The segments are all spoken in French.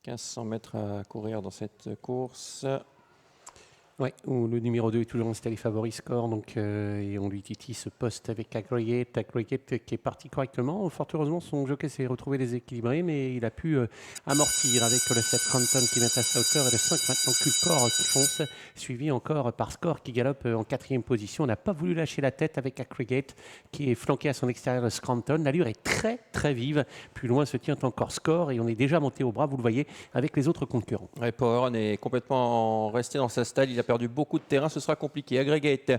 1500 mètres à courir dans cette course. Oui, où le numéro 2 est toujours en style favori score, donc, et on lui titille ce poste avec Aggregate. Aggregate qui est parti correctement. Fort heureusement, son jockey s'est retrouvé déséquilibré, mais il a pu amortir avec le 7 Scranton qui met à sa hauteur et le 5 maintenant Culcor qui fonce, suivi encore par Score qui galope en 4e position. On n'a pas voulu lâcher la tête avec Aggregate qui est flanqué à son extérieur de Scranton. L'allure est très très vive. Plus loin se tient encore Score et on est déjà monté au bras, vous le voyez, avec les autres concurrents. Ouais, Power Run est complètement resté dans sa stade. Il a perdu beaucoup de terrain. Ce sera compliqué. Aggregate,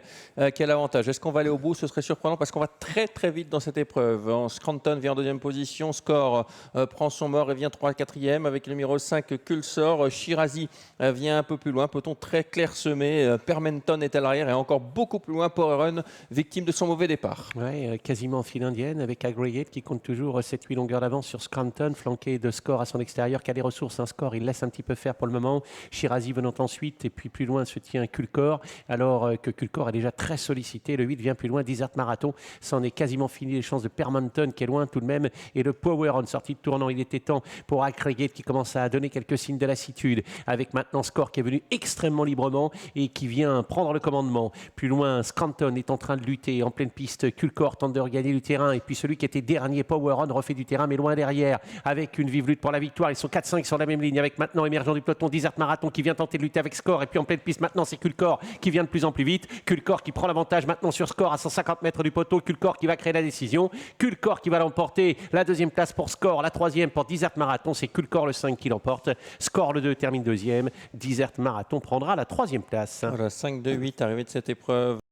quel avantage? Est-ce qu'on va aller au bout? Ce serait surprenant parce qu'on va très très vite dans cette épreuve. Scranton vient en 2e position. Score prend son mort et vient 3-4e avec le numéro 5 Culsor. Shirazi vient un peu plus loin. Peloton très clairsemé. Permenton est à l'arrière et encore beaucoup plus loin. Power Run, victime de son mauvais départ. Ouais, quasiment en file indienne avec Aggregate qui compte toujours 7-8 longueurs d'avance sur Scranton, flanqué de Score à son extérieur qui a des ressources. Un Score, il laisse un petit peu faire pour le moment. Shirazi venant ensuite et puis plus loin se tient Culcor alors que Culcor est déjà très sollicité. Le 8 vient plus loin, Desert Marathon. C'en est quasiment fini les chances de Permanton qui est loin tout de même et le Power en sortie de tournant. Il était temps pour Aggregate qui commence à donner quelques signes de lassitude avec maintenant Score qui est venu extrêmement librement et qui vient prendre le commandement. Plus loin, Scranton est en train de lutter en pleine piste. Culcor tente de regagner du terrain et puis celui qui était dernier, Power On, refait du terrain mais loin derrière avec une vive lutte pour la victoire. Ils sont 4-5 sur la même ligne avec maintenant émergent du peloton Desert Marathon qui vient tenter de lutter avec Score et puis en pleine piste maintenant c'est Culcor qui vient de plus en plus vite. Culcor qui prend l'avantage maintenant sur Score à 150 mètres du poteau. Culcor qui va créer la décision. Culcor qui va l'emporter. La 2e place pour Score, la 3e pour Desert Marathon. C'est Culcor le 5 qui l'emporte. Score le 2 termine 2e. Desert Marathon prendra la 3e place. Voilà, 5-2-8 arrivé de cette épreuve.